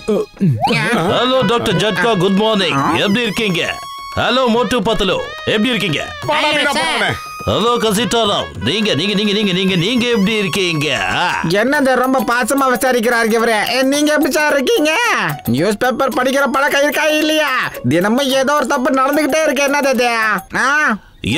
Hello doctor ஜட்கா, good morning. எப்படி இருக்கீங்க? ஹலோ மோட்டு பத்லு, எப்படி இருக்கீங்க? ஹலோ கசிட்டாராம், நீங்க நீங்க நீங்க நீங்க நீங்க நீங்க எப்படி இருக்கீங்க? என்னது ரொம்ப பாசமா விசாரிக்கிறாரு இவரு. நீங்க எப்படி சார் இருக்கீங்க? நியூஸ் பேப்பர் படிக்கிற பழக்கம் இருக்கா இல்லையா? தினமும் ஏதோ ஒரு தப்பு நடந்துகிட்டே இருக்கு. என்னது?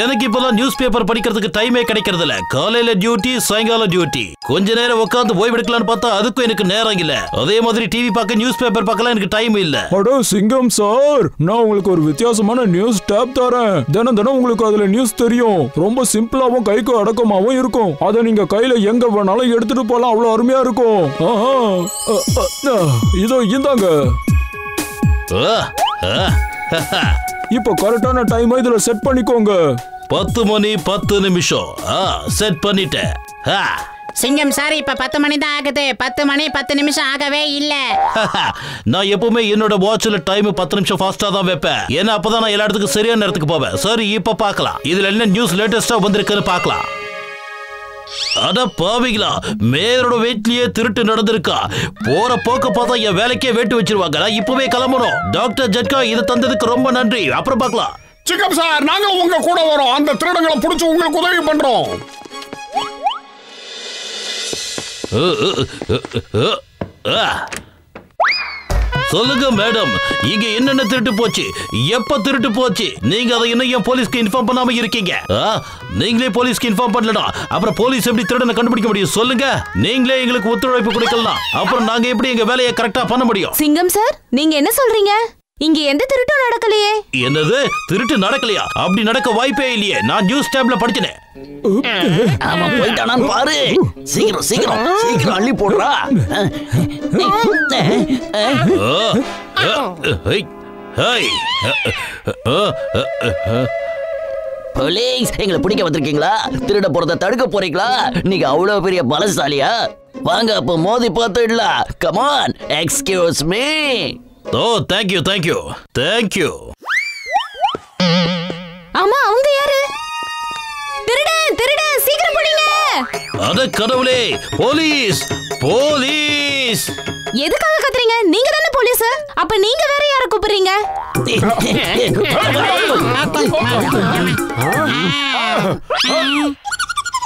எனக்கு இப்பெல்லாம் நியூஸ் பேப்பர் படிக்கிறதுக்கு டைமே கிடைக்கிறது இல்ல. காலையில டியூட்டி, சாயங்காலம் டியூட்டி. கொஞ்ச நேரம் உட்காந்து ஓய்வு எடுக்கலாம்னு பார்த்தா அதுக்கும் எனக்கு நேரம் இல்ல. அதே மாதிரி டிவி பார்க்க, நியூஸ் பேப்பர் பார்க்கலாம் எனக்கு டைம் இல்ல. அடோ சிங்கம் சார், நான் உங்களுக்கு ஒரு வித்தியாசமான நியூஸ் டேப் தரேன். தினம் தினம் உங்களுக்கு அதுல நியூஸ் தெரியும். ரொம்ப சிம்பிளாவும் கைக்கு அடக்கமாவும் இருக்கும். அதை நீங்க கையில எங்க வேணாலும் எடுத்துட்டு போலாம். அவ்வளவு அருமையா இருக்கும். இதோ இந்தாங்க. இப்போ கரெக்டான டைம் இதுல செட் பண்ணிக்கோங்க. 10 மணி 10 நிமிஷம். செட் பண்ணிட்டேன். சிங்கம் சார், இப்ப 10 மணி தான் ஆகுது. 10 மணி 10 நிமிஷம் ஆகவே இல்ல. நான் எப்பவுமே என்னோட வாட்ச்ல டைம் 10 நிமிஷம் ஃபாஸ்டா தான் வைப்பேன். ஏன்னா அப்பதான் நான் எல்லா இடத்துக்கும் சரியான நேரத்துக்கு போவேன். சரி, இப்ப பார்க்கலாம் இதுல என்ன நியூஸ் லேட்டஸ்டா வந்திருக்குன்னு பார்க்கலாம். அட பாவிங்களா, மேயரோட வீட்லயே திருட்டு நடந்திருக்கா. போற போக்க பார்த்தா என் வேலைக்கே வேட்டு வச்சிருவாங்க. நான் இப்பவே கிளம்பணும். டாக்டர் ஜட்கா, இதை தந்ததுக்கு ரொம்ப நன்றி. அப்புறம் பார்க்கலாம். சிங்கம் சார், நாங்களும் உங்க கூட வரோம். அந்த திருடங்களை புடிச்சு உங்களுக்கு உதவி பண்றோம். சொல்லுங்க மேடம், இங்க என்னென்ன திருட்டு போச்சு, எப்ப திருட்டு போச்சு? நீங்க அதை இன்னும் ஏன் போலீஸ்க்கு இன்ஃபார்ம் பண்ணாம இருக்கீங்க? நீங்களே போலீஸ்க்கு இன்ஃபார்ம் பண்ணலனா அப்புறம் போலீஸ் எப்படி திருடனை கண்டுபிடிக்க முடியும்? சொல்லுங்க. நீங்களே எங்களுக்கு ஒத்துழைப்பு கொடுக்கலாம். அப்புறம் நாங்க எப்படி எங்க வேலையை கரெக்டா பண்ண முடியும்? சிங்கம் சார், நீங்க என்ன சொல்றீங்க? இங்க எந்த திருட்டும் நடக்கலையே. என்னது? திருட்டு நடக்கலையா? அப்படி நடக்க வாய்ப்பே இல்லையே. நான் நியூஸ் டேப்ல படிச்சேன். ஆமா, போய்ட்டானான்னு பாரு. சீக்கிரம் சீக்கிரம் சீக்கிரம் அள்ளி போடுறா. போலீஸ், எங்களை பிடிக்க வந்திருக்கீங்களா? திருட போறத தடுக்க போறீங்களா? நீங்க அவ்வளவு பெரிய பலசாலியா? வாங்க அப்ப மோதி பார்த்துடலாம். Come on, excuse me. Oh, thank you thank you thank you. ஆமா, அவங்க யாரு? திருடன் திருடன், சீக்கிரம் போடுங்க. அட கடவுளே, போலீஸ் போலீஸ். எதுக்காக கத்துறீங்க? நீங்க தானே போலீஸ். அப்ப நீங்க வேற யாரை கூப்பிடுறீங்க?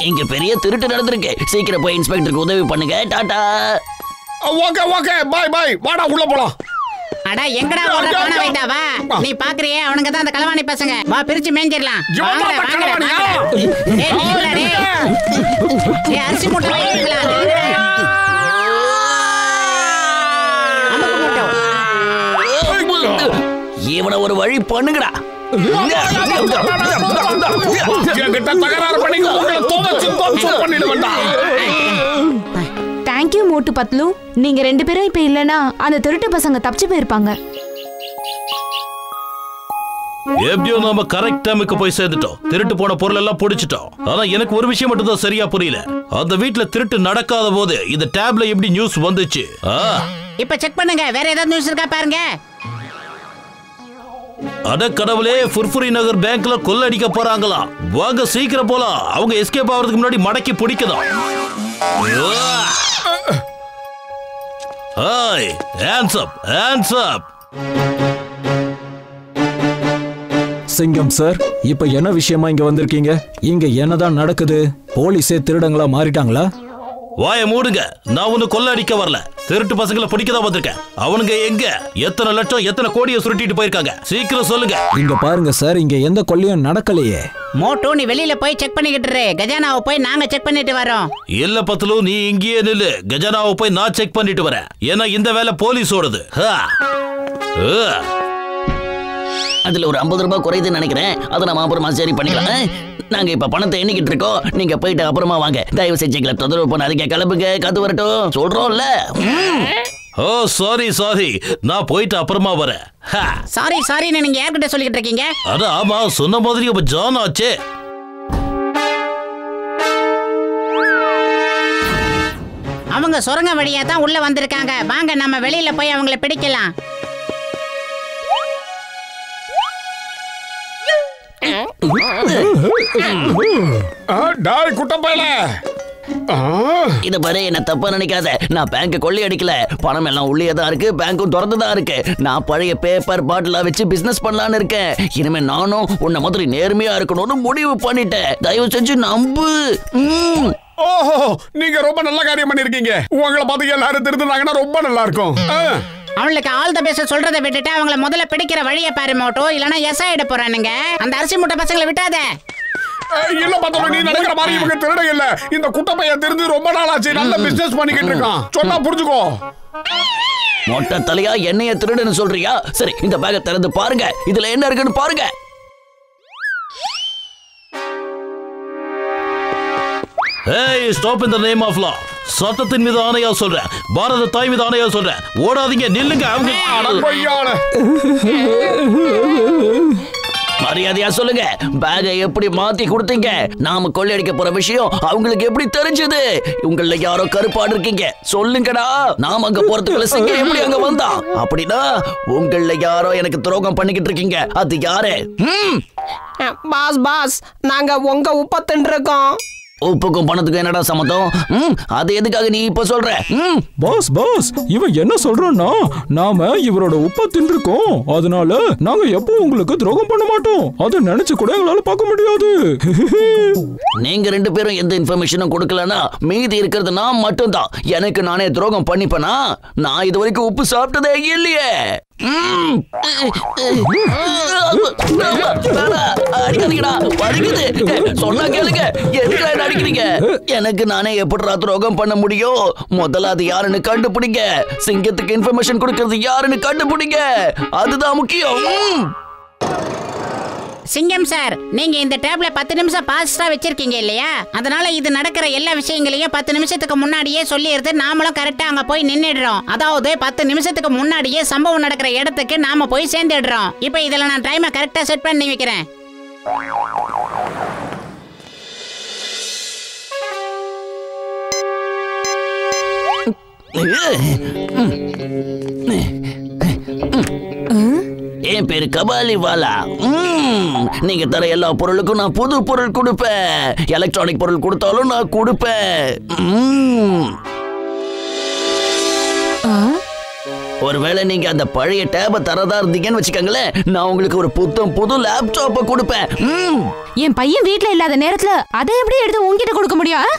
இங்க பெரிய திருட்டு நடந்திருக்கு. சீக்கிரம் போய் இன்ஸ்பெக்டருக்கு உதவி பண்ணுங்க. டாடா. Okay okay, bye bye. வாடா உள்ள போலாம். அட எங்கடா ஓட போன வைடா வா. நீ பாக்குறியே, அவனுங்க தான் அந்த களவாணி பசங்க. வா, பிரிச்சு மேஞ்சிரலாம். வாங்கடா வாங்கடா. ஏய் நீங்கடா டேய். ஏய் அரிசி மூட்டை வைங்களா? இவனை ஒரு வழி பண்ணுங்கடா. என்கிட்ட தகராறு பண்ணீங்க, உங்களை தோச்சு பண்ணிடுவேன்டா. தேங்க்யூ மோட்டு பத்லு. நீங்க 2 பேரும் இப்ப இல்லனா அந்த திருட்டு பசங்க தப்பிச்சு போயிருப்பாங்க. எப்படியோ நாம கரெக்ட் டைமுக்கு போய் சேர்ந்துட்டோம். திருட்டு போன பொருள் எல்லாம் பிடிச்சிட்டோம். ஆனா எனக்கு ஒரு விஷயம் மட்டும் தான் சரியா புரியல. அந்த வீட்ல திருட்டு நடக்காத போது இந்த டேப்ல எப்படி நியூஸ் வந்துச்சு? இப்ப செக் பண்ணுங்க, வேற ஏதாவது நியூஸ் இருக்கா பாருங்க. அட கடவுளே, ஃபுர்ஃபுரி நகர் பேங்க்ல கொள்ளடிக்க போறாங்களா? வாங்க சீக்கிரம் போலாம். அவங்க எஸ்கேப் ஆகிறதுக்கு முன்னாடி மடக்கி பிடிக்கணும். Hi, hands up hands up. சிங்கம் சார், இப்ப என்ன விஷயமா இங்க வந்திருக்கீங்க? இங்க என்னதான் நடக்குது? போலீஸே திருடங்களா மாறிட்டாங்களா? வாய மூடுங்க. நான் ஒண்ணு கொள்ள அடிக்க வரல. திருட்டு பசங்களை பிடிக்கதான் வந்திருக்கேன். அவனுங்க எங்க? எத்தனை லட்சம் எத்தனை கோடியை சுருட்டிட்டு போயிருக்காங்க? சீக்கிரம் சொல்லுங்க. இங்க பாருங்க சார், இங்க எந்த கொள்ளையும் நடக்கலையே. மோட்டு, நீ வெளியில போய் செக் பண்ணிக்கிட்டு இரு. கஜானாவை போய் நாங்க செக் பண்ணிட்டு வரோம். இல்ல பத்லு, நீ இங்கேயே நில்லு. கஜானாவை போய் நான் செக் பண்ணிட்டு வரேன். ஏன்னா இந்த வேலை போலீஸோடது. அதுல ஒரு 50 ரூபாய் குறையுதுன்னு நினைக்கிறேன். அதை நம்ம அப்புறமா சரி பண்ணிக்கலாம். நாங்க இப்ப பணத்தை எண்ணிக்கிட்டு இருக்கோம். நீங்க போயிட்டு அப்புறமா வாங்க. தயவு செஞ்சு எங்களை தொந்தரவு பண்ணாதீங்க. கிளம்புங்க, காத்து வரட்டும். சொல்றோம்ல. ஓ சாரி சாரி, நான் போயிட்டு அப்புறமா வரேன். சாரி சாரின்னு நீங்க யார்கிட்ட சொல்லிக்கிட்டு இருக்கீங்க? அட ஆமா, சொன்ன மாதிரி அப்ப ஜான் ஆச்சே. அவங்க சுரங்க வழியா தான் உள்ள வந்திருக்காங்க. வாங்க நம்ம வெளியில போய் அவங்களை பிடிக்கலாம். டாய் குட்டப்பையில, இத பாரு, என்ன தப்பா நினைக்காத. நான் பேங்க் கொள்ளை அடிக்கல. பணம் எல்லாம் உள்ளே தான் இருக்கு, பேங்க்கும் திறந்துதான் இருக்கு. நான் பழைய பேப்பர் பாட்டிலா வச்சு பிசினஸ் பண்ணலான்னு இருக்கேன். இனிமே நானும் உன்ன மாதிரி நேர்மையா இருக்கணும்னு முடிவு பண்ணிட்டேன். தயவு செஞ்சு நம்பு. ஓஹோ, நீங்க ரொம்ப நல்ல காரியம் பண்ணிருக்கீங்க. உங்களை பார்த்து எல்லாரும் திருந்துனாங்கன்னா ரொம்ப நல்லா இருக்கும். அவங்களுக்கு ஆல் த பெஸ்ட் சொல்றதை விட்டுட்டு அவங்கள முதல்ல பிடிக்கிற வழியை பாரு மோட்டோ, இல்லனா எஸ் ஆயிட போறானுங்க. அந்த அரிசி முட்டை பசங்களை விட்டாத. இல்ல பார்த்தோம், நீ நினைக்கிற மாதிரி இவங்க திருட இல்ல. இந்த குட்டப்பையன் தெரிஞ்சு ரொம்ப நாள் ஆச்சு. நல்ல பிசினஸ் பண்ணிக்கிட்டு இருக்கான். சொன்னா புரிஞ்சுக்கோ. மொட்டை தலையா என்னைய திருடுன்னு சொல்றியா? சரி, இந்த பேக்கை திறந்து பாருங்க. இதுல என்ன இருக்குன்னு பாருங்க. Hey, stop in the name of law. சட்டத்தின் மீது ஆணையா சொல்றேன், பாரத தாய் மீது ஆணையா சொல்றேன். ஓடாதீங்க, நில்லுங்க. மரியாதையா சொல்லுங்க, பேகை எப்படி மாத்தி கொடுத்தீங்க? நாம கொள்ளையடிக்க போற விஷயம் அவங்களுக்கு எப்படி தெரிஞ்சது? உங்கள யாரோ கருப்பாடு இருக்கீங்க, சொல்லுங்கடா. நாம அங்க போறதுக்குள்ள சிங்கம் எப்படி அங்க வந்தா? அப்படின்னா உங்கள யாரோ எனக்கு துரோகம் பண்ணிக்கிட்டு இருக்கீங்க. அது யாரு? பாஸ் பாஸ், நாங்க உங்க உப்ப தின்றுக்கோம். உப்புக்கும் பணத்துக்கும் என்னடா சம்மந்தம்? அது எதுக்காக நீ இப்ப சொல்ற? பாஸ் பாஸ், இவன் என்ன சொல்றான்னா, நாம இவரோட உப்ப தின்றுக்கோம், அதனால நாங்க எப்போ உங்களுக்கு துரோகம் பண்ண மாட்டோம். அதை நினைச்சு கூட எங்களால பார்க்க முடியாது. நீங்க ரெண்டு பேரும் எந்த இன்ஃபர்மேஷனும் கொடுக்கலனா மீதி இருக்கிறது நான் மட்டும்தான். எனக்கு நானே துரோகம் பண்ணிப்பனா? நான் இது வரைக்கும் உப்பு சாப்பிட்டதே இல்லையே. சொன்னா கேளுங்க, எதுக்கு அடிக்கிறீங்க? எனக்கு நானே எப்படிடா துரோகம் பண்ண முடியும்? முதல்ல அது யாருன்னு கண்டுபிடிங்க. சிங்கத்துக்கு இன்ஃபர்மேஷன் கொடுக்கிறது யாருன்னு கண்டுபிடிங்க. அதுதான் முக்கியம். சிங்கம் சார், நீங்க இந்த டேப்ல 10 நிமிஷம் பாஸ்டா வச்சிருக்கீங்க இல்லையா? அதனால இது நடக்கிற எல்லா விஷயங்களையும் 10 நிமிஷத்துக்கு முன்னாடியே சொல்லிடுறது. நாமளும் கரெக்டா அங்க போய் நின்னுடுறோம். அதாவது 10 நிமிஷத்துக்கு முன்னாடியே சம்பவம் நடக்கிற இடத்துக்கு நாம போய் சேர்ந்துடுறோம். இப்போ இதுல நான் டைமை கரெக்டா செட் பண்ணி வைக்கிறேன். என் பேரு கபாலிவாலா. நீங்க தர எல்லா பொருளுக்கும் நான் புது பொருள் கொடுப்பேன். எலக்ட்ரானிக் பொருள் கொடுத்தாலும் நான் கொடுப்பேன். ஒருவேளை நீங்க அந்த பழைய டேப தரதா இருந்தீங்கன்னு வச்சுக்கோங்களேன், நான் உங்களுக்கு ஒரு புது லேப்டாப்ப கொடுப்பேன். என் பையன் வீட்ல இல்லாத நேரத்துல அதை எப்படி எடுத்து உன்கிட்ட கொடுக்க முடியும்?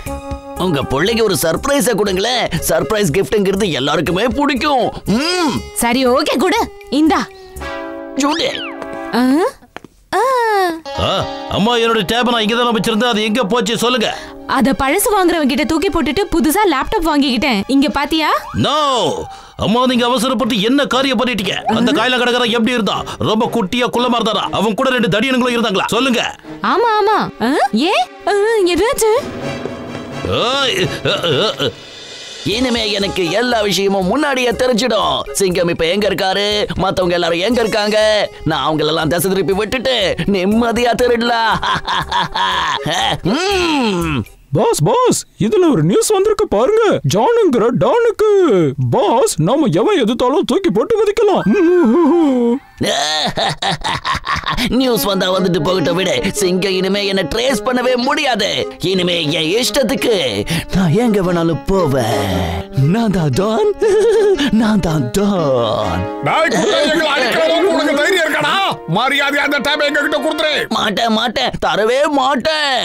உங்க பிள்ளைக்கு ஒரு சர்ப்ரைஸ கொடுங்களேன். சர்ப்ரைஸ் கிஃப்ட்ங்கிறது எல்லாருக்குமே பிடிக்கும். சரி, ஓகே, கொடு. இந்தா. அம்மா, என்னோட டேப் நான் இங்கதான் வச்சிருந்தேன். அது எங்க போச்சு சொல்லுங்க. அத பழசு வாங்குறவங்க கிட்ட தூக்கி போட்டுட்டு புதுசா லேப்டாப் வாங்கிக்கிட்டேன். இங்க பாத்தியா? நோ அம்மா, நீங்க அவசரப்பட்டு என்ன காரியம் பண்ணிட்டீங்க? அந்த காயில கடற்கரை எப்படி இருந்தா? ரொம்ப குட்டியா குள்ளமா இருந்தாரா? அவங்க கூட 2 தடியனுங்களும் இருந்தாங்களா? சொல்லுங்க. ஆமா ஆமா. என்னாச்சு? இனிமே எனக்கு எல்லா விஷயமும் முன்னாடியே தெரிஞ்சிடும். சிங்கம் இப்ப எங்க இருக்காரு, மத்தவங்க எல்லாரும் எங்க இருக்காங்க, நான் அவங்கள எல்லாம் திசை திருப்பி விட்டுட்டு நிம்மதியா திருடலாம். பாஸ் பாஸ், இதுல ஒரு நியூஸ் வந்திருக்கு பாருங்க. ஜானுங்கிற டானுக்கு பாஸ் நாம எவன் எதுத்தாலும் தூக்கி போட்டு மதிக்கலாம். நியூஸ் வந்தா வந்துட்டு போகட்டும் விடு. சிங்கம் இனிமே என்ன ட்ரேஸ் பண்ணவே முடியாது. இனிமே என் இஷ்டத்துக்கு நான் எங்க வேணாலும் போவேன். நான் தான் டான். உனக்கு தைரியம் இருக்கடா? மரியாதை அந்த டேப் எங்க கிட்ட கொடுத்துரு. மாட்டேன், தரவே மாட்டேன்.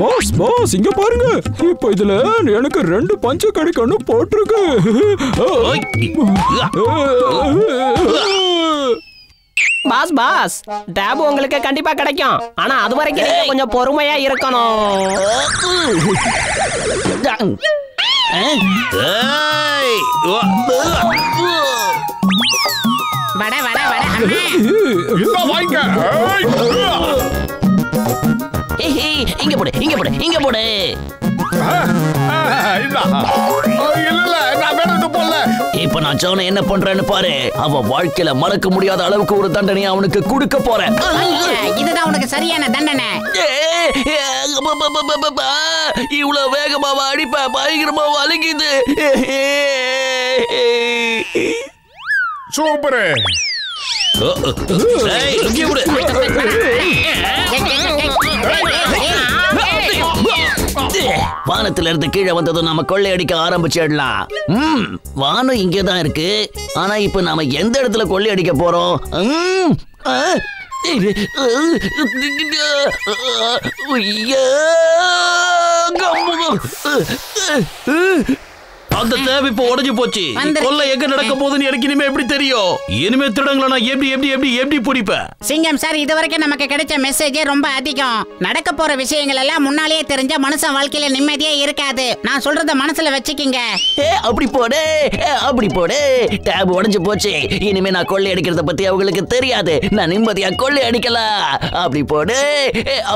பாஸ் பாஸ், இங்க பாருங்க. இப்போ இதுல எனக்கு 2 பஞ்சு கிடைக்கணும் போட்டிருக்கு. பாஸ் பாஸ், டேப் உங்களுக்கு கண்டிப்பா கிடைக்கும். ஆனா அது வரைக்கும் நீங்க கொஞ்சம் பொறுமையா இருக்கணும். வட வட வட. இங்க போடு. இப்ப நான் ஜான என்ன பண்றேன்னு பாரு. அவன் வாழ்க்கையில மறக்க முடியாத அளவுக்கு ஒரு தண்டனையை அவனுக்கு கொடுக்க போறேன். இதுதான் உனக்கு சரியான தண்டனை. இவ்வளவு வேகமாவா அடிப்ப? பயங்கரமா வலிக்குது. சூப்பர். ஏய், லுங்கி விடு. வானத்துல இருந்து கீழே வந்ததும் நாம கொள்ளையடிக்க ஆரம்பிச்சிடலாம். வானம் இங்கதான் இருக்கு. ஆனா இப்ப நாம எந்த இடத்துல கொள்ளையடிக்க போறோம்? அந்த தேவை இப்ப உடைஞ்சு போச்சு. கொல்லை எங்க நடக்க போகுதுன்னு எனக்கு இனிமே எப்படி தெரியும்? இனிமே திருடங்களை நான் எப்படி எப்படி எப்படி எப்படி பிடிப்பேன்? சிங்கம் சார், இது வரைக்கும் நமக்கு கிடைச்ச மெசேஜே ரொம்ப அதிகம். நடக்க போற விஷயங்கள் எல்லாம் முன்னாலேயே தெரிஞ்ச மனுஷன் வாழ்க்கையில நிம்மதியே இருக்காது. நான் சொல்றத மனசுல வச்சுக்கிங்க. அப்படி போடு, அப்படி போடு. டேப் உடைஞ்சு போச்சு. இனிமே நான் கொள்ளை அடிக்கிறத பத்தி அவங்களுக்கு தெரியாது. நான் நிம்மதியா கொள்ளை அடிக்கலாம். அப்படி போடு,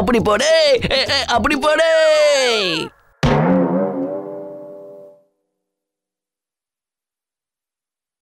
அப்படி போடு, அப்படி போடு.